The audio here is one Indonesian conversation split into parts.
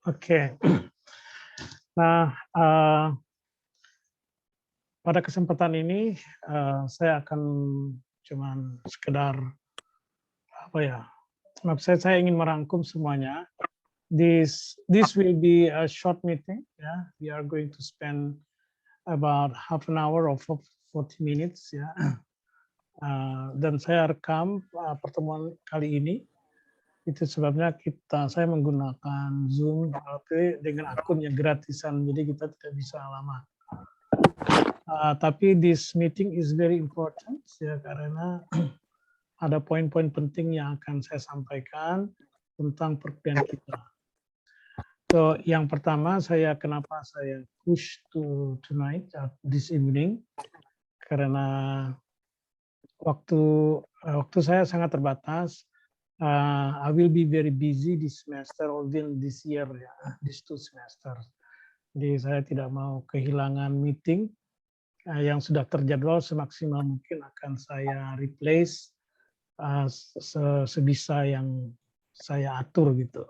Oke. Nah, pada kesempatan ini, saya akan cuman sekedar, apa ya, saya ingin merangkum semuanya. This will be a short meeting, ya. We are going to spend about half an hour or 40 minutes, ya. Dan saya rekam, pertemuan kali ini. Itu sebabnya saya menggunakan Zoom, tapi dengan akun yang gratisan, jadi kita tidak bisa lama. Tapi this meeting is very important ya, karena ada poin-poin penting yang akan saya sampaikan tentang perkuliahan kita. So, yang pertama kenapa saya push to tonight, this evening, karena waktu saya sangat terbatas. I will be very busy this semester or this year, ya, these 2 semester. Jadi saya tidak mau kehilangan meeting yang sudah terjadwal. Semaksimal mungkin akan saya replace sebisa yang saya atur gitu.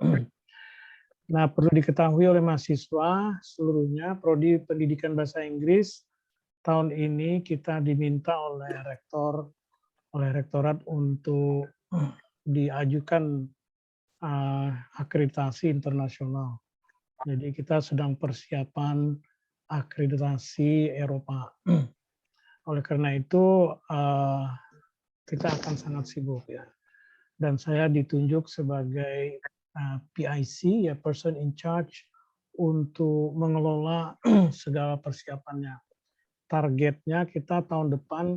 Nah, perlu diketahui oleh mahasiswa seluruhnya, Prodi Pendidikan Bahasa Inggris tahun ini kita diminta oleh rektorat untuk diajukan akreditasi internasional. Jadi kita sedang persiapan akreditasi Eropa. Oleh karena itu kita akan sangat sibuk ya. Dan saya ditunjuk sebagai PIC, ya, person in charge, untuk mengelola segala persiapannya. Targetnya kita tahun depan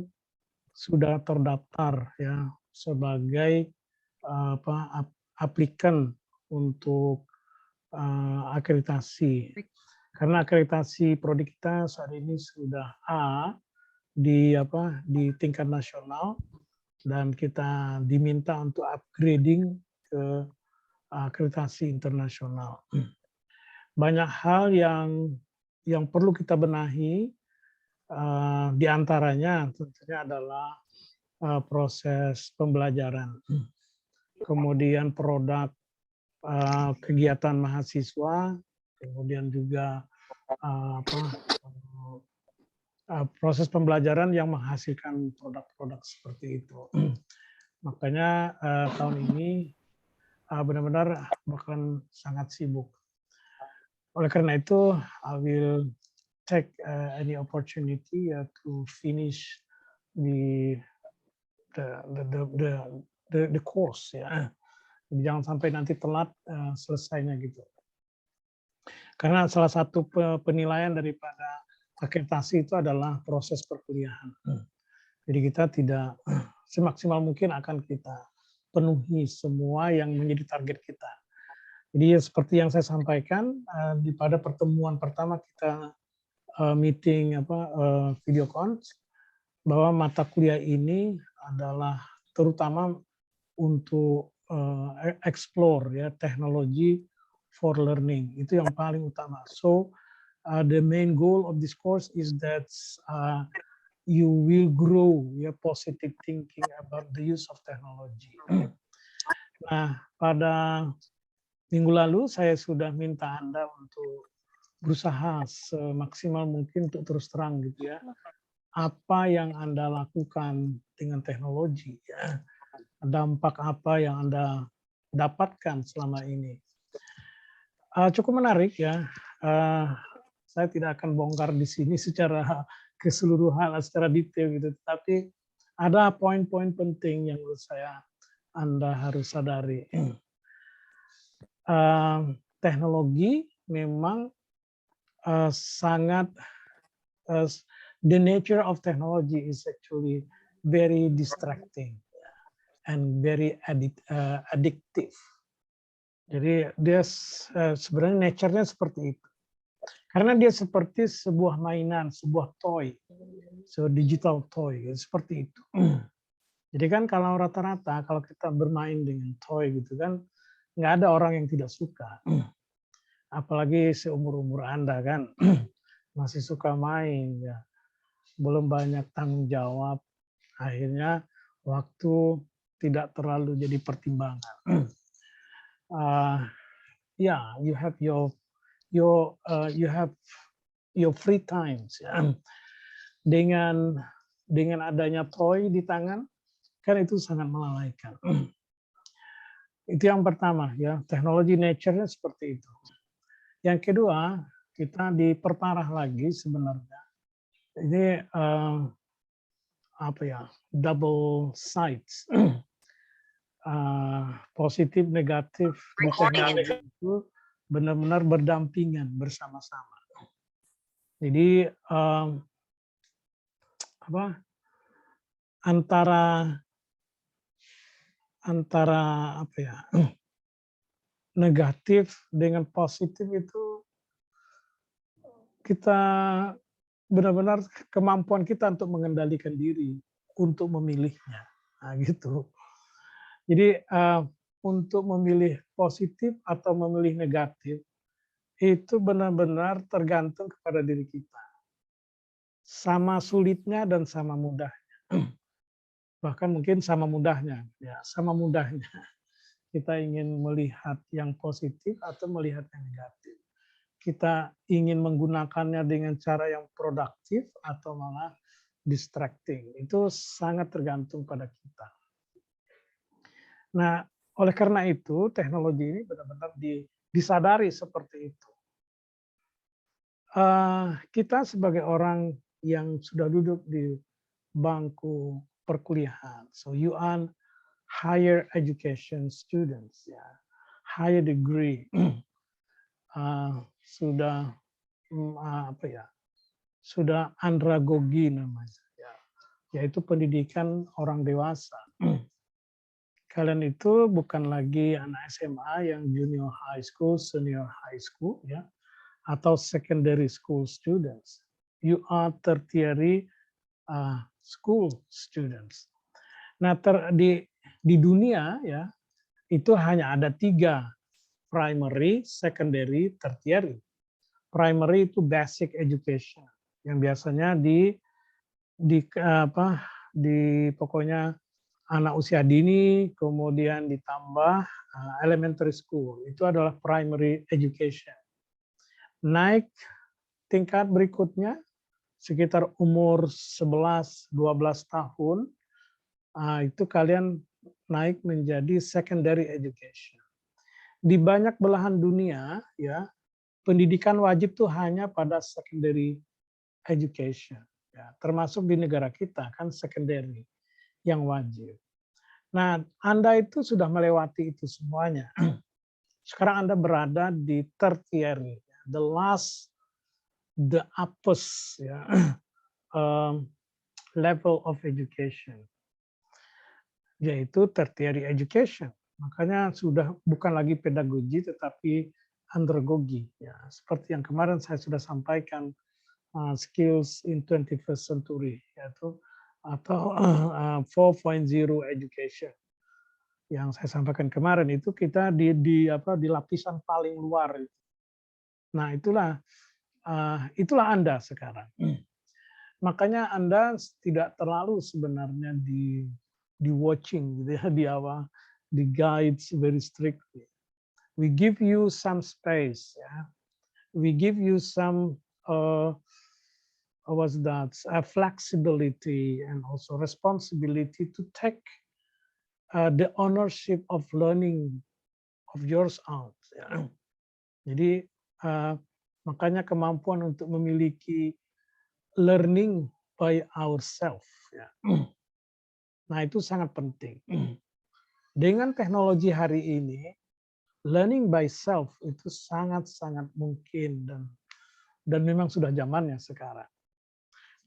sudah terdaftar ya sebagai aplikan untuk akreditasi. Karena akreditasi prodi kita saat ini sudah A di tingkat nasional, dan kita diminta untuk upgrading ke akreditasi internasional. Banyak hal yang perlu kita benahi, di antaranya tentunya adalah proses pembelajaran, kemudian produk kegiatan mahasiswa, kemudian juga proses pembelajaran yang menghasilkan produk-produk seperti itu. Makanya tahun ini benar-benar bahkan sangat sibuk. Oleh karena itu, I will take any opportunity to finish the course ya. Jangan sampai nanti telat selesainya gitu. Karena salah satu penilaian daripada akreditasi itu adalah proses perkuliahan. Jadi kita tidak semaksimal mungkin akan kita penuhi semua yang menjadi target kita. Jadi seperti yang saya sampaikan pada pertemuan pertama kita meeting video conference, bahwa mata kuliah ini adalah terutama untuk explore ya teknologi for learning, itu yang paling utama. So the main goal of this course is that you will grow your positive thinking about the use of technology. Nah, pada minggu lalu saya sudah minta Anda untuk berusaha semaksimal mungkin untuk terus terang gitu ya. Apa yang Anda lakukan dengan teknologi ya. Dampak apa yang Anda dapatkan selama ini. Cukup menarik ya. Saya tidak akan bongkar di sini secara keseluruhan, secara detail gitu. Tapi ada poin-poin penting yang menurut saya Anda harus sadari. Teknologi memang sangat, the nature of technology is actually very distracting and very addictive. Jadi dia sebenarnya nature-nya seperti itu. Karena dia seperti sebuah mainan, sebuah toy, so digital toy, seperti itu. Jadi kan kalau rata-rata kalau kita bermain dengan toy gitu kan, nggak ada orang yang tidak suka. Apalagi seumur-umur Anda kan, masih suka main ya, belum banyak tanggung jawab, akhirnya waktu tidak terlalu jadi pertimbangan. yeah, you have you have your free times, ya. Dengan adanya toy di tangan, kan itu sangat melalaikan. Itu yang pertama, ya, teknologi nature-nya seperti itu. Yang kedua, kita diperparah lagi sebenarnya. Ini apa ya, double sides. Positif, negatif di teknologi itu benar-benar berdampingan bersama-sama. Jadi apa, antara apa ya, negatif dengan positif itu kita benar-benar kemampuan kita untuk mengendalikan diri untuk memilihnya. Nah, gitu. Jadi untuk memilih positif atau memilih negatif itu benar-benar tergantung kepada diri kita. Sama sulitnya dan sama mudahnya. Bahkan mungkin sama mudahnya, ya, sama mudahnya. Kita ingin melihat yang positif atau melihat yang negatif. Kita ingin menggunakannya dengan cara yang produktif atau malah distracting. Itu sangat tergantung pada kita. Nah, oleh karena itu teknologi ini benar-benar disadari seperti itu. Kita sebagai orang yang sudah duduk di bangku perkuliahan, so you are higher education students, ya, higher degree, sudah apa ya, sudah andragogi namanya, ya, yaitu pendidikan orang dewasa. Kalian itu bukan lagi anak SMA yang junior high school, senior high school, ya, atau secondary school students. You are tertiary school students. Nah, di dunia, ya, itu hanya ada 3, primary, secondary, tertiary. Primary itu basic education, yang biasanya di pokoknya anak usia dini, kemudian ditambah elementary school. Itu adalah primary education. Naik tingkat berikutnya, sekitar umur 11-12 tahun, itu kalian naik menjadi secondary education. Di banyak belahan dunia, ya, pendidikan wajib itu hanya pada secondary education, ya, termasuk di negara kita kan secondary yang wajib. Nah, Anda itu sudah melewati itu semuanya. Sekarang Anda berada di tertiary, the last, the uppest, ya, level of education, yaitu tertiary education. Makanya sudah bukan lagi pedagogi tetapi andragogi, ya, seperti yang kemarin saya sudah sampaikan, skills in 21st century, yaitu atau 4.0 education yang saya sampaikan kemarin. Itu kita di lapisan paling luar. Nah, itulah Anda sekarang. Makanya Anda tidak terlalu sebenarnya di watching, gitu ya, di guides very strictly. We give you some space, ya. We give you some flexibility and also responsibility to take the ownership of learning of yours out. Ya. Jadi makanya kemampuan untuk memiliki learning by ourselves. Ya. Nah, itu sangat penting. Dengan teknologi hari ini, learning by self itu sangat-sangat mungkin dan memang sudah zamannya sekarang.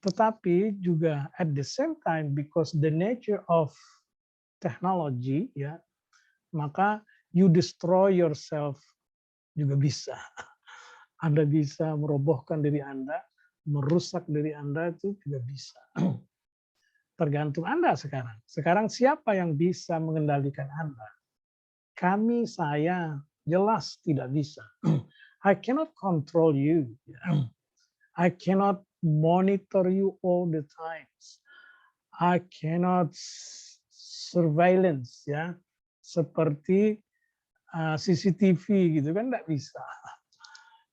Tetapi juga at the same time, because the nature of technology, ya, maka you destroy yourself juga bisa. Anda bisa merobohkan diri Anda, merusak diri Anda itu juga bisa. Tergantung Anda sekarang. Sekarang siapa yang bisa mengendalikan Anda? Kami, saya, jelas tidak bisa. I cannot control you. I cannot monitor you all the times. I cannot surveillance, ya, seperti CCTV gitu kan, nggak bisa.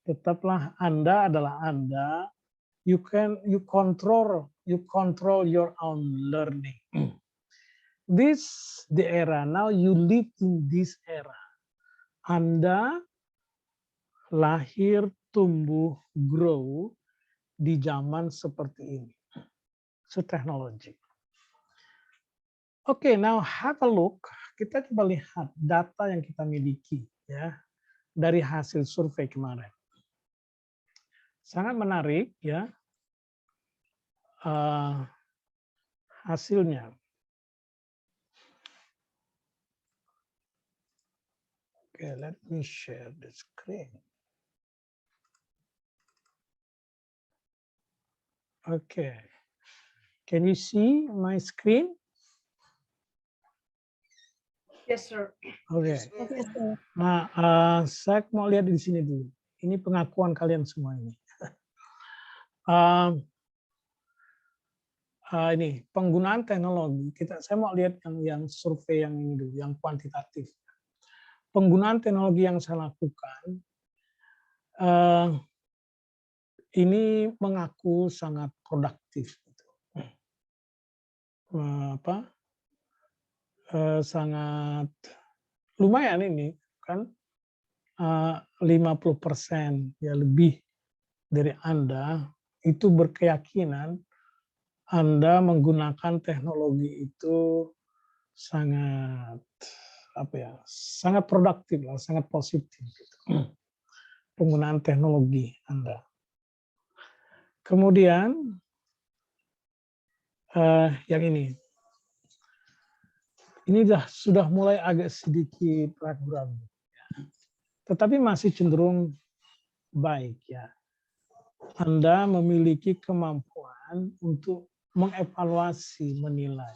Tetaplah Anda adalah Anda. You control your own learning. This the era now. You live in this era. Anda lahir, tumbuh, grow di zaman seperti ini. So technology. Oke, now have a look. Kita coba lihat data yang kita miliki ya dari hasil survei kemarin. Sangat menarik ya hasilnya. Okay, let me share the screen. Okay, can you see my screen? Yes, sir. Oke. Nah, saya mau lihat di sini dulu. Ini pengakuan kalian semua ini. Ini penggunaan teknologi. Saya mau lihat yang survei yang ini dulu, yang kuantitatif. Penggunaan teknologi yang saya lakukan ini mengaku sangat produktif. Sangat lumayan ini kan 50% ya lebih dari Anda itu berkeyakinan Anda menggunakan teknologi itu sangat sangat produktif lah, sangat positif gitu. Penggunaan teknologi Anda. Kemudian yang ini sudah mulai agak sedikit ragu-ragu, tetapi masih cenderung baik ya. Anda memiliki kemampuan untuk mengevaluasi, menilai.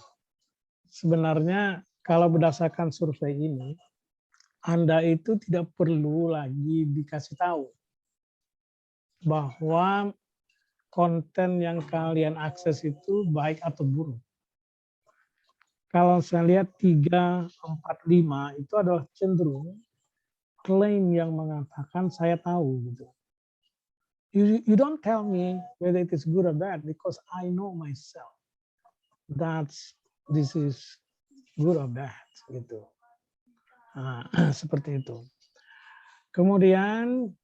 Sebenarnya kalau berdasarkan survei ini, Anda itu tidak perlu lagi dikasih tahu bahwa konten yang kalian akses itu baik atau buruk. Kalau saya lihat 3, 4, 5 itu adalah cenderung klaim yang mengatakan saya tahu gitu. You don't tell me whether it is good or bad because I know myself. This is good or bad gitu. Nah, seperti itu. Kemudian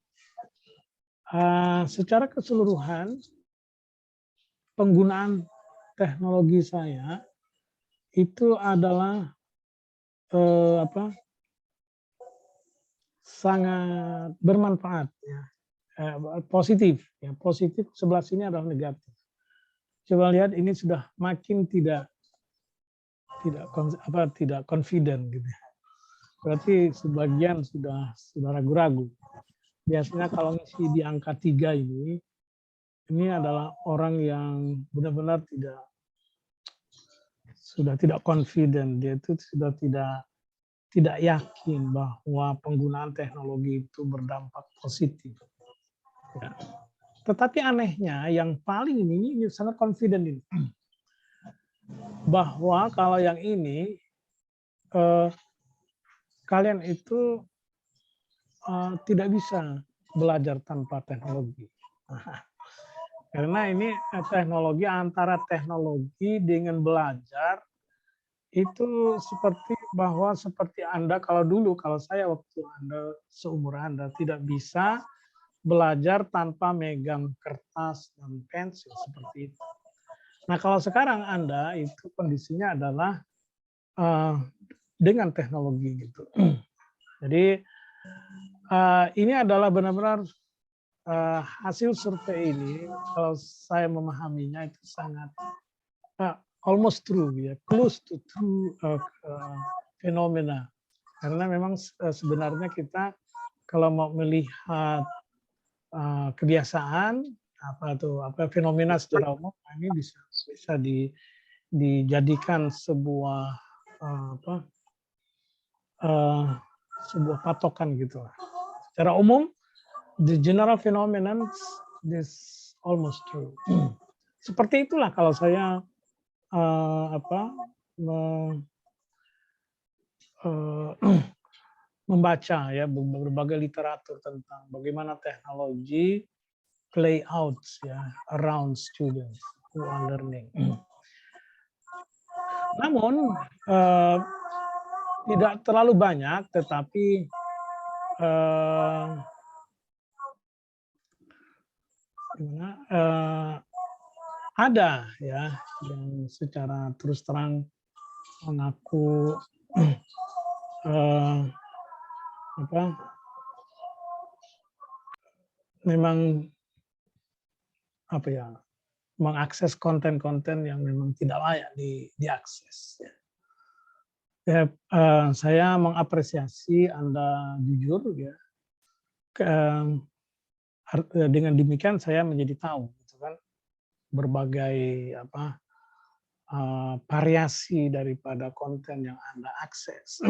secara keseluruhan penggunaan teknologi saya itu adalah sangat bermanfaat ya. Positif ya, positif sebelah sini adalah negatif. Coba lihat ini sudah makin tidak confident gitu. Berarti sebagian sudah ragu-ragu. Biasanya kalau ngisi di angka 3 ini adalah orang yang benar-benar sudah tidak confident, dia itu sudah tidak yakin bahwa penggunaan teknologi itu berdampak positif. Ya. Tetapi anehnya yang paling ini sangat confident ini. Bahwa kalau yang ini kalian itu tidak bisa belajar tanpa teknologi. Karena ini teknologi, antara teknologi dengan belajar itu seperti Anda kalau saya waktu Anda seumur Anda tidak bisa belajar tanpa megang kertas dan pensil seperti itu. Nah, kalau sekarang Anda itu kondisinya adalah dengan teknologi gitu. Jadi ini adalah benar-benar hasil survei ini, kalau saya memahaminya itu sangat almost true ya, close to true fenomena. Karena memang sebenarnya kita kalau mau melihat kebiasaan fenomena secara umum, ini bisa dijadikan sebuah sebuah patokan gitu lah. Secara umum, the general phenomenon is almost true. Seperti itulah kalau saya membaca ya berbagai literatur tentang bagaimana teknologi play out ya around students who are learning. Namun tidak terlalu banyak, tetapi ada ya yang secara terus terang mengaku memang mengakses konten-konten yang memang tidak layak diakses. Ya, saya mengapresiasi Anda jujur ya. Dengan demikian saya menjadi tahu, gitu kan, berbagai variasi daripada konten yang Anda akses.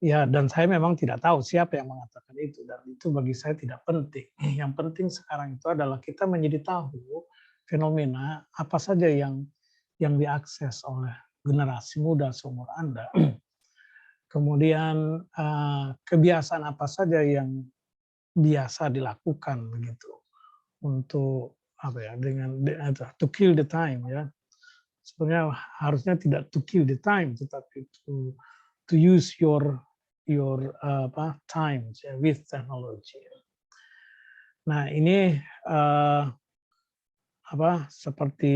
Ya, dan saya memang tidak tahu siapa yang mengatakan itu, dan itu bagi saya tidak penting. Yang penting sekarang itu adalah kita menjadi tahu fenomena apa saja yang diakses oleh generasi muda seumur Anda. Kemudian kebiasaan apa saja yang biasa dilakukan begitu untuk dengan to kill the time ya. Sebenarnya harusnya tidak to kill the time, tetapi to use your time with technology. Nah ini seperti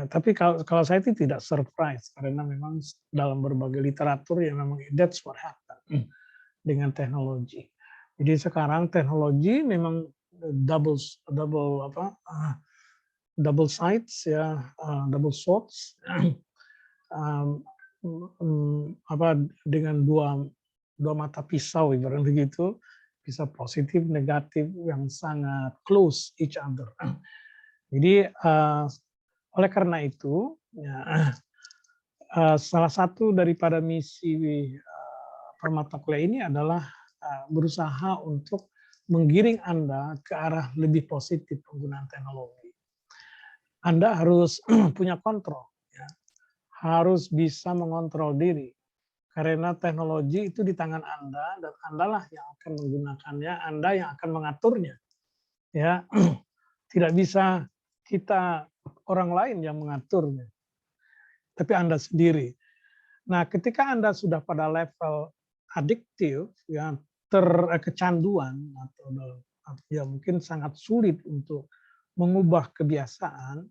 tapi kalau saya itu tidak surprise karena memang dalam berbagai literatur ya memang that's what happened dengan teknologi. Jadi sekarang teknologi memang double sides ya, double swords. Dengan dua mata pisau ibarat begitu, bisa positif negatif yang sangat close each other. Jadi oleh karena itu ya, salah satu daripada misi permata kuliah ini adalah berusaha untuk menggiring Anda ke arah lebih positif penggunaan teknologi. Anda harus punya kontrol, ya. Harus bisa mengontrol diri. Karena teknologi itu di tangan Anda, dan Andalah yang akan menggunakannya, Anda yang akan mengaturnya. Ya, tidak bisa kita orang lain yang mengaturnya, tapi Anda sendiri. Nah, ketika Anda sudah pada level adiktif, ya, kecanduan atau ya mungkin sangat sulit untuk mengubah kebiasaan,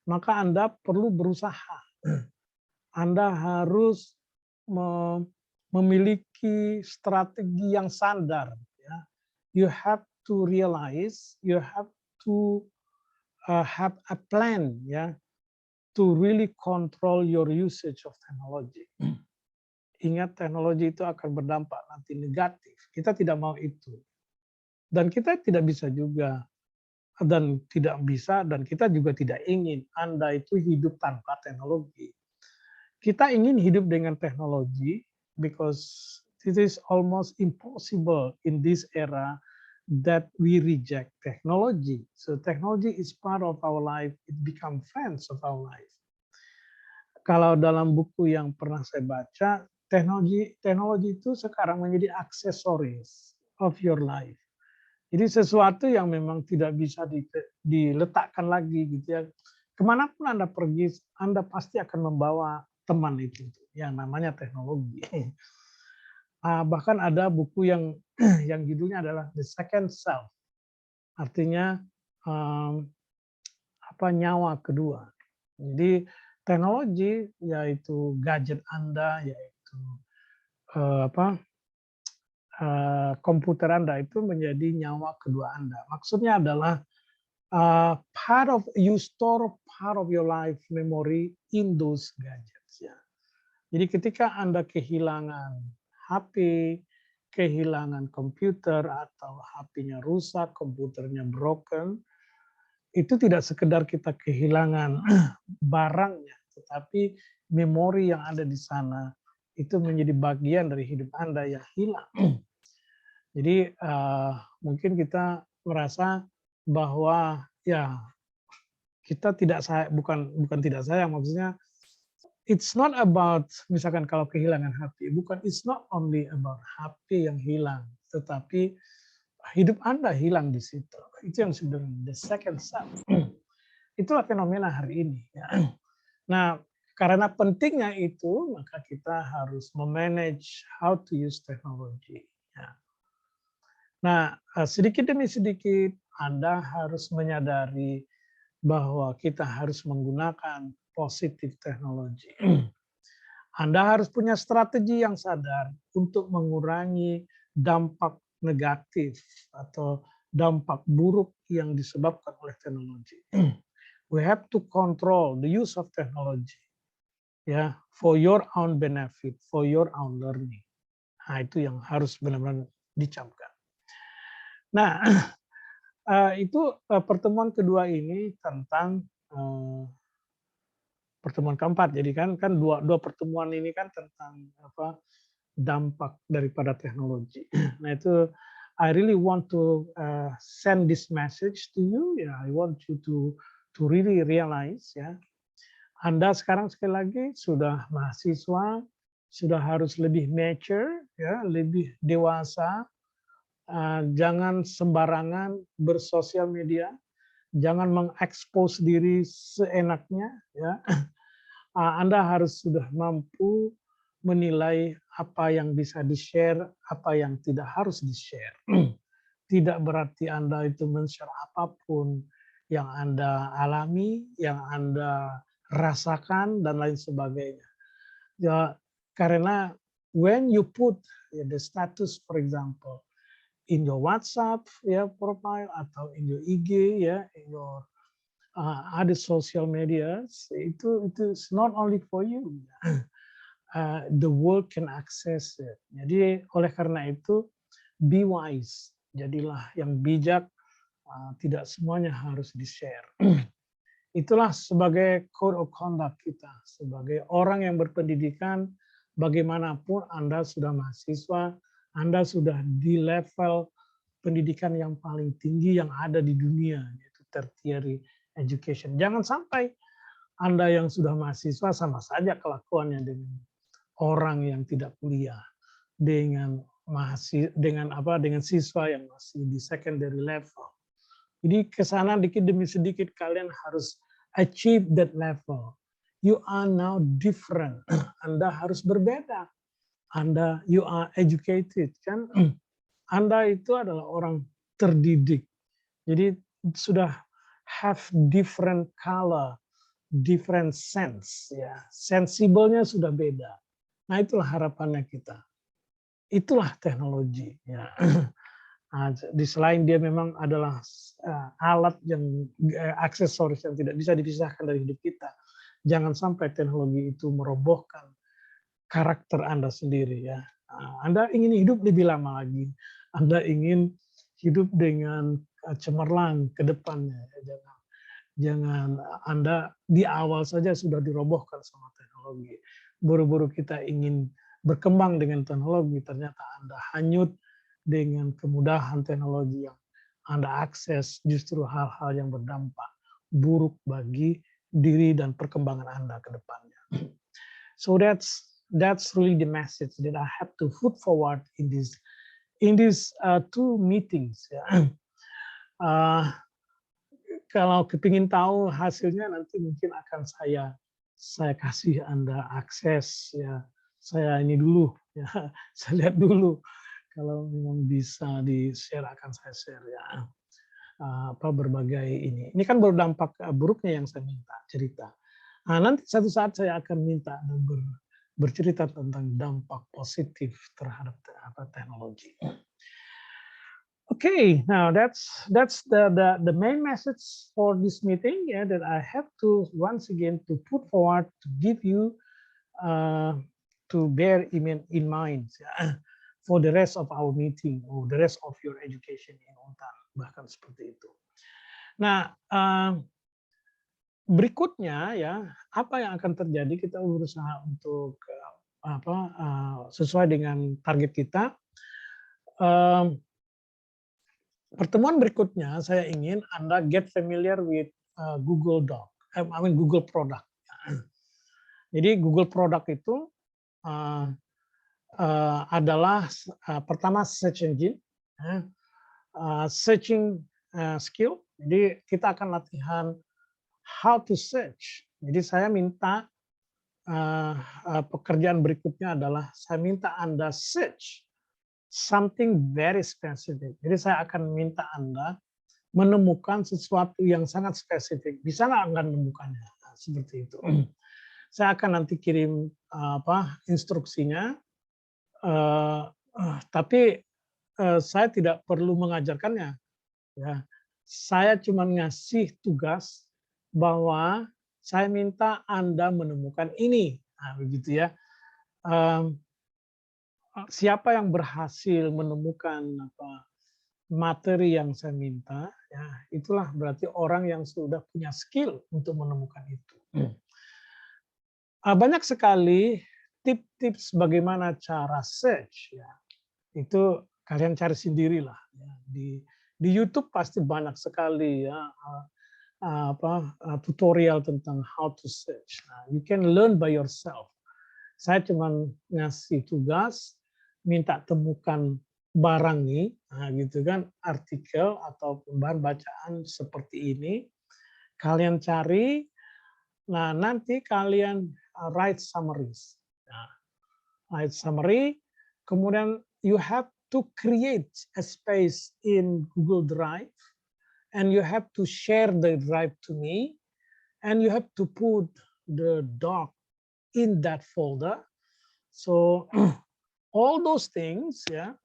maka Anda perlu berusaha. Anda harus memiliki strategi yang sandar. Ya. You have to realize, you have to have a plan, ya, to really control your usage of technology. Ingat, teknologi itu akan berdampak nanti negatif. Kita tidak mau itu. Dan kita tidak bisa juga, dan kita juga tidak ingin Anda itu hidup tanpa teknologi. Kita ingin hidup dengan teknologi because it is almost impossible in this era that we reject technology. So technology is part of our life, it become friends of our life. Kalau dalam buku yang pernah saya baca, teknologi itu sekarang menjadi aksesoris of your life. Jadi sesuatu yang memang tidak bisa diletakkan lagi gitu ya. Kemanapun Anda pergi, Anda pasti akan membawa teman itu, yang namanya teknologi. Bahkan ada buku yang judulnya adalah The Second Self, artinya nyawa kedua. Jadi teknologi yaitu gadget Anda, yaitu komputer Anda itu menjadi nyawa kedua Anda. Maksudnya adalah you store part of your life memory in those gadgets. Ya. Jadi ketika Anda kehilangan HP, kehilangan komputer atau HP-nya rusak, komputernya broken, itu tidak sekedar kita kehilangan barangnya, tetapi memori yang ada di sana itu menjadi bagian dari hidup Anda yang hilang. Jadi mungkin kita merasa bahwa ya kita bukan tidak sayang, maksudnya it's not about, misalkan kalau kehilangan HP, bukan, it's not only about HP yang hilang, tetapi hidup Anda hilang di situ. Itu yang sebenarnya the second step. Itulah fenomena hari ini. Ya. Nah, karena pentingnya itu, maka kita harus memanage how to use technology. Ya. Nah, sedikit demi sedikit Anda harus menyadari bahwa kita harus menggunakan positif teknologi. Anda harus punya strategi yang sadar untuk mengurangi dampak negatif atau dampak buruk yang disebabkan oleh teknologi. We have to control the use of technology, ya, for your own benefit, for your own learning. Nah, itu yang harus benar-benar dicamkan. Nah, itu pertemuan kedua ini tentang pertemuan keempat. Jadi kan dua pertemuan ini kan tentang apa, dampak daripada teknologi. Nah itu I really want to send this message to you. Ya, I want you to really realize, ya, Anda sekarang sekali lagi sudah mahasiswa, sudah harus lebih mature, ya, lebih dewasa. Jangan sembarangan bersosial media, jangan mengekspos diri seenaknya, ya. Anda harus sudah mampu menilai apa yang bisa di-share, apa yang tidak harus di-share. Tidak berarti Anda itu men-share apapun yang Anda alami, yang Anda rasakan, dan lain sebagainya. Ya, karena when you put the status, for example, in your WhatsApp, ya, profile, atau in your IG, ya, in your ada social media, itu is not only for you. The world can access it. Jadi oleh karena itu, be wise. Jadilah yang bijak, tidak semuanya harus di-share. Itulah sebagai code of conduct kita, sebagai orang yang berpendidikan, bagaimanapun Anda sudah mahasiswa, Anda sudah di level pendidikan yang paling tinggi yang ada di dunia, yaitu tertiary education. Jangan sampai Anda yang sudah mahasiswa sama saja kelakuannya dengan orang yang tidak kuliah, dengan siswa yang masih di secondary level. Jadi kesana dikit demi sedikit kalian harus achieve that level. You are now different. Anda harus berbeda. You are educated, kan? Anda itu adalah orang terdidik. Jadi sudah have different color, different sense, ya. Sensibelnya sudah beda. Nah, itulah harapannya kita. Itulah teknologi, ya. Di selain dia memang adalah alat yang aksesoris yang tidak bisa dipisahkan dari hidup kita. Jangan sampai teknologi itu merobohkan karakter Anda sendiri, ya. Anda ingin hidup lebih lama lagi. Anda ingin hidup dengan cemerlang ke depannya. Jangan Anda di awal saja sudah dirobohkan sama teknologi. Buru-buru kita ingin berkembang dengan teknologi, ternyata Anda hanyut dengan kemudahan teknologi yang Anda akses, justru hal-hal yang berdampak buruk bagi diri dan perkembangan Anda ke depannya. So that's really the message that I have to put forward in these two meetings. Ya. Kalau kepingin tahu hasilnya nanti mungkin akan saya kasih Anda akses, ya. Saya ini dulu, ya. Saya lihat dulu. Kalau memang bisa di-share akan saya share, ya. Berbagai ini. Ini kan berdampak buruknya yang saya minta cerita. Nanti satu saat saya akan minta bercerita tentang dampak positif terhadap teknologi. Okay, now that's the main message for this meeting, yeah, that I have to once again to put forward to give you to bear in mind, yeah, for the rest of our meeting or the rest of your education in Untan, bahkan seperti itu. Nah, berikutnya, ya, apa yang akan terjadi, kita berusaha untuk sesuai dengan target kita. Pertemuan berikutnya saya ingin Anda get familiar with Google Doc, Google Product. Jadi Google Product itu adalah pertama search engine, searching skill. Jadi kita akan latihan how to search. Jadi saya minta pekerjaan berikutnya adalah saya minta Anda search something very specific. Jadi saya akan minta Anda menemukan sesuatu yang sangat spesifik. Bisa nggak Anda menemukannya? Nah, seperti itu. Saya akan nanti kirim instruksinya, tapi saya tidak perlu mengajarkannya. Ya, saya cuma ngasih tugas bahwa saya minta Anda menemukan ini. Nah, begitu ya. Siapa yang berhasil menemukan materi yang saya minta, ya itulah berarti orang yang sudah punya skill untuk menemukan itu. Banyak sekali tips-tips bagaimana cara search, ya itu kalian cari sendirilah. Ya. Di YouTube pasti banyak sekali ya tutorial tentang how to search. Nah, you can learn by yourself. Saya cuma ngasih tugas, minta temukan barang nih, nah gitu kan, artikel atau bahan bacaan seperti ini, kalian cari, nah nanti kalian write summaries. Nah, write summary, kemudian you have to create a space in Google Drive, and you have to share the drive to me, and you have to put the doc in that folder. So all those things, ya,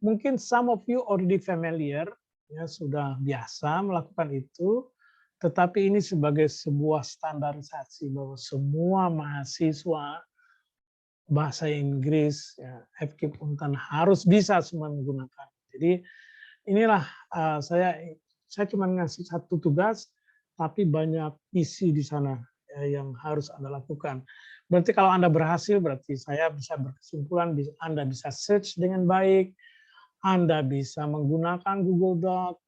mungkin some of you already familiar, ya sudah biasa melakukan itu, tetapi ini sebagai sebuah standarisasi bahwa semua mahasiswa bahasa Inggris, ya, FKIP Untan harus bisa semua menggunakan. Jadi inilah saya cuma ngasih satu tugas, tapi banyak misi di sana ya, yang harus Anda lakukan. Berarti kalau Anda berhasil, berarti saya bisa berkesimpulan, Anda bisa search dengan baik, Anda bisa menggunakan Google Doc,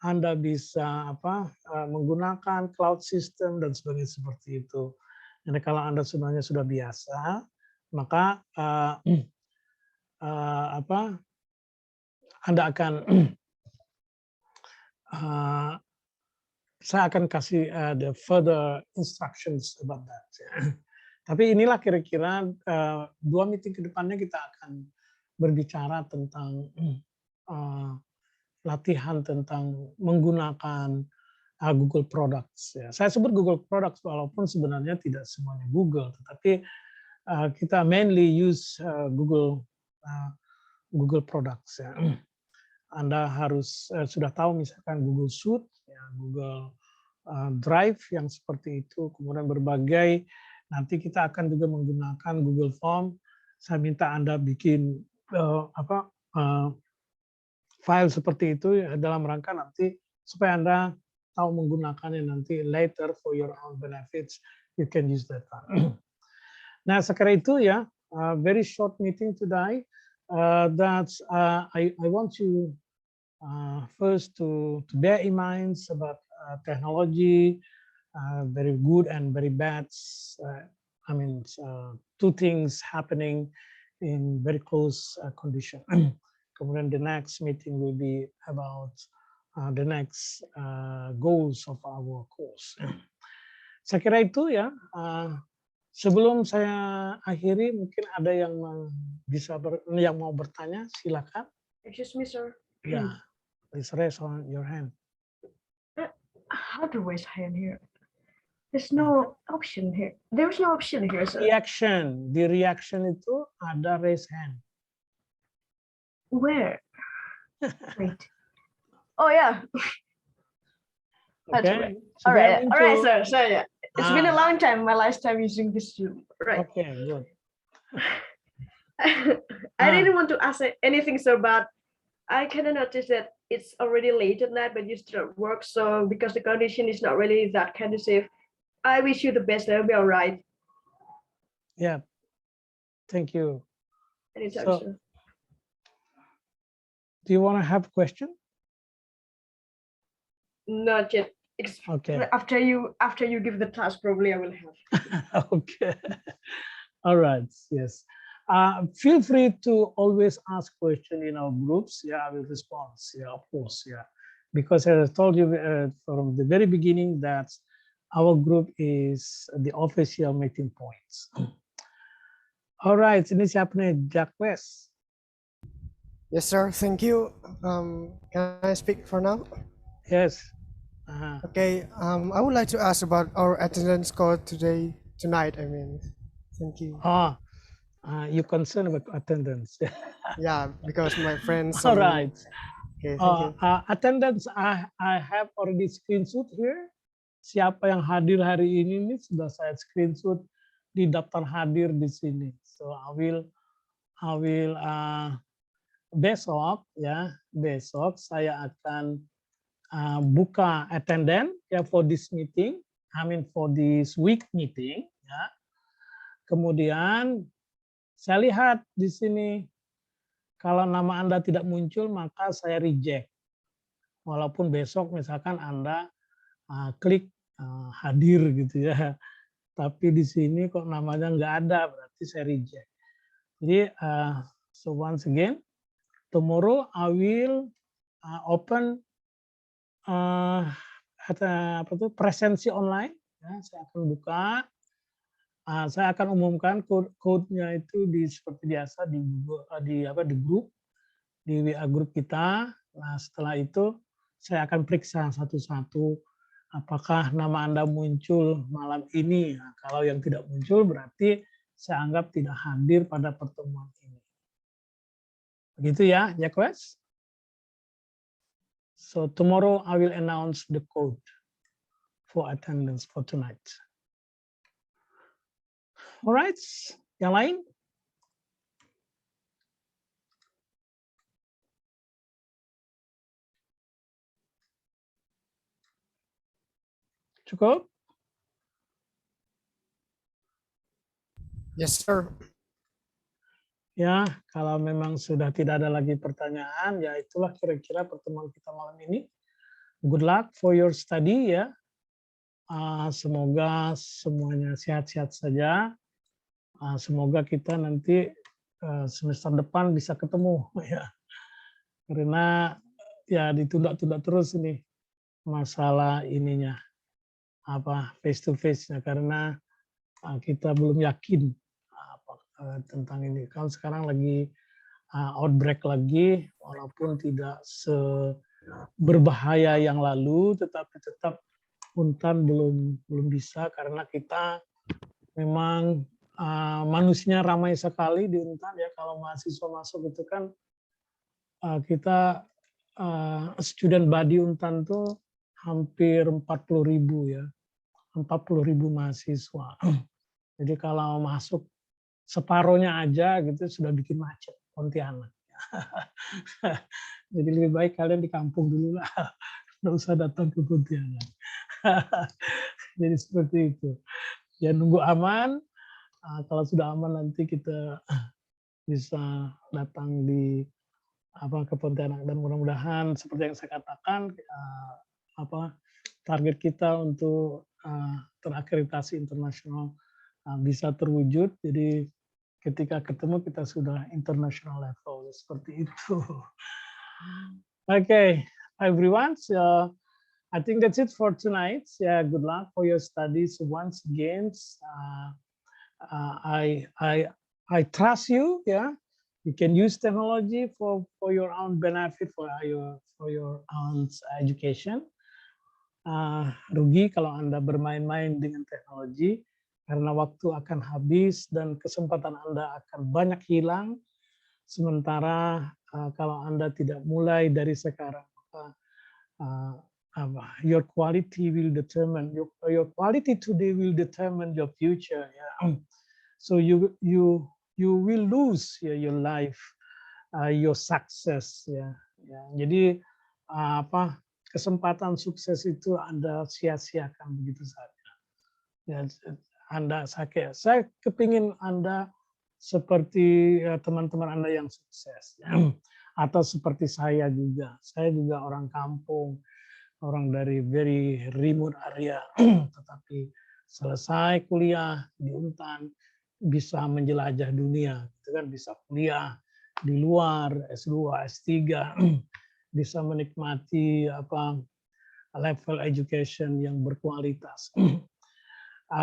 Anda bisa menggunakan cloud system dan sebagainya seperti itu. Jadi kalau Anda sebenarnya sudah biasa, maka Anda akan saya akan kasih the further instructions about that. Tapi inilah kira-kira 2 meeting ke depannya kita akan berbicara tentang latihan tentang menggunakan Google Products. Ya. Saya sebut Google Products walaupun sebenarnya tidak semuanya Google, tetapi kita mainly use Google Products. Ya. Anda harus sudah tahu misalkan Google Suite, ya, Google Drive yang seperti itu, kemudian berbagai, nanti kita akan juga menggunakan Google Form. Saya minta Anda bikin file seperti itu ya, dalam rangka nanti supaya Anda tahu menggunakannya nanti later for your own benefits, you can use that file. Nah, sekarang itu ya, very short meeting today. I want you first to bear in mind about technology, very good and very bad. Two things happening in very close condition. Kemudian the next meeting will be about the next goals of our course. Saya kira itu ya. Sebelum saya akhiri, mungkin ada yang yang mau bertanya, silakan. Excuse me, sir. Yeah, please raise on your hand. How to raise hand here? There's no option here. There's no option here, sir. Reaction, di reaction itu ada raise hand. Where? Wait. Oh yeah. That's right. All right, sir. So yeah, it's been a long time. My last time using this Zoom. Right. Okay, good. I didn't want to ask anything, sir, but I kind of noticed that it's already late at night, but you still at work. So because the condition is not really that conducive, I wish you the best. That'll be all right. Yeah. Thank you. Anytime, So, sir. do you want to have a question? Not yet. Okay. After you give the task, probably I will have. Okay. All right. Yes. Feel free to always ask questions in our groups. Yeah, I will respond. Yeah, of course. Yeah, because as I told you from the very beginning that our group is the official meeting points. All right. Ini siapa nih? Jack West. Yes, sir. Thank you. Can I speak for now? Yes. Okay. I would like to ask about our attendance score tonight. I mean, thank you. You concerned about attendance. Yeah, because my friends. All right. Okay, thank you. Attendance, I have already screenshot here. Siapa yang hadir hari ini nih sudah saya screenshot di daftar hadir di sini. So I will besok saya akan buka attendance ya for this meeting. I mean for this week meeting. Ya. Kemudian saya lihat di sini kalau nama Anda tidak muncul maka saya reject. Walaupun besok misalkan Anda klik hadir gitu ya. Tapi di sini kok namanya nggak ada, berarti saya reject. Jadi so once again, tomorrow I will open presensi online. Ya, saya akan buka. Saya akan umumkan code-nya itu seperti biasa di grup, di WA grup kita. Nah setelah itu saya akan periksa satu-satu apakah nama Anda muncul malam ini. Nah, kalau yang tidak muncul berarti saya anggap tidak hadir pada pertemuan ini. Begitu ya, Jack West? So tomorrow I will announce the code for attendance for tonight. Alright, yang lain? Cukup? Yes, sir. Ya, kalau memang sudah tidak ada lagi pertanyaan, ya itulah kira-kira pertemuan kita malam ini. Good luck for your study ya. Semoga semuanya sehat-sehat saja. Semoga kita nanti semester depan bisa ketemu ya. Karena ya ditunda-tunda terus ini masalah ininya face to face-nya karena kita belum yakin tentang ini. Kan sekarang lagi outbreak lagi, walaupun tidak berbahaya yang lalu, tetapi tetap Untan belum bisa karena kita memang manusianya ramai sekali di Untan ya. Kalau mahasiswa masuk itu kan kita student body Untan tuh hampir 40.000 ya. 40.000 mahasiswa. Jadi kalau masuk separohnya aja gitu sudah bikin macet Pontianak. Jadi lebih baik kalian di kampung dulu lah, nggak usah datang ke Pontianak. Jadi seperti itu. Ya nunggu aman. Kalau sudah aman nanti kita bisa datang ke Pontianak dan mudah-mudahan seperti yang saya katakan target kita untuk terakreditasi internasional bisa terwujud. Jadi ketika ketemu kita sudah international level seperti itu. Okay, everyone. So I think that's it for tonight. Yeah, good luck for your studies once again. I trust you. Yeah, you can use technology for your own benefit, for your own education. Rugi kalau Anda bermain-main dengan teknologi karena waktu akan habis dan kesempatan Anda akan banyak hilang. Sementara kalau Anda tidak mulai dari sekarang, your quality will determine your quality today will determine your future. Yeah. So you will lose your life, your success. Ya. Jadi kesempatan sukses itu Anda sia-siakan begitu saja. Ya, saya kepingin Anda seperti teman-teman Anda yang sukses, ya. Atau seperti saya juga. Saya juga orang kampung. orang dari very remote area, tetapi selesai kuliah di Untan bisa menjelajah dunia, gitu kan, bisa kuliah di luar S2, S3, bisa menikmati level education yang berkualitas.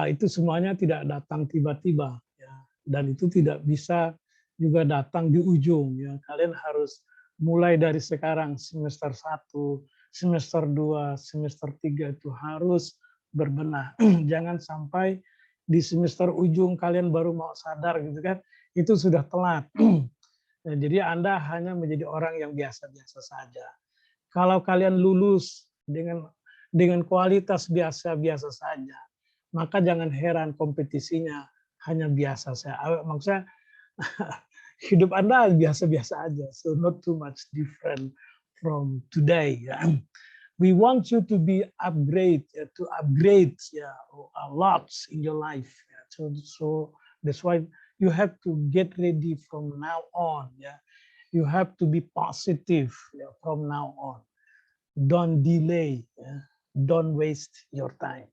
Itu semuanya tidak datang tiba-tiba, ya. Dan itu tidak bisa juga datang di ujung, ya. Kalian harus mulai dari sekarang, semester 1, semester 2, semester 3 itu harus berbenah. Jangan sampai di semester ujung kalian baru mau sadar, gitu kan, itu sudah telat. Ya, jadi Anda hanya menjadi orang yang biasa-biasa saja. Kalau kalian lulus dengan kualitas biasa-biasa saja, maka jangan heran kompetisinya hanya biasa saja. Maksudnya hidup Anda biasa-biasa aja, so not too much different from today. Ya. We want you to be upgrade, to upgrade a lot in your life. So that's why you have to get ready from now on. Yeah, you have to be positive from now on. Don't delay, don't waste your time.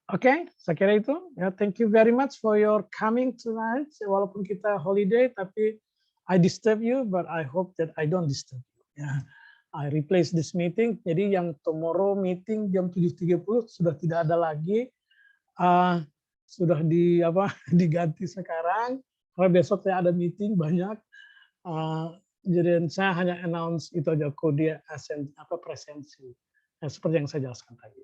Oke, saya kira itu. Ya, thank you very much for your coming tonight. Walaupun kita holiday, tapi I disturb you, but I hope that I don't disturb you. Ya, I replace this meeting. Jadi yang tomorrow meeting jam 7.30 sudah tidak ada lagi. Sudah diganti sekarang. Karena besok saya ada meeting banyak. Jadi saya hanya announce itu aja kode presensi. Seperti yang saya jelaskan tadi.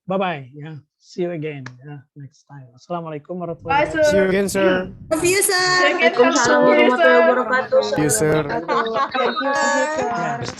Bye bye, ya. See you again, next time. Assalamualaikum warahmatullahi wabarakatuh. See you again, sir. Love you, sir. Waalaikumsalam warahmatullahi wabarakatuh. See you, sir. Thank you, sir. Yeah.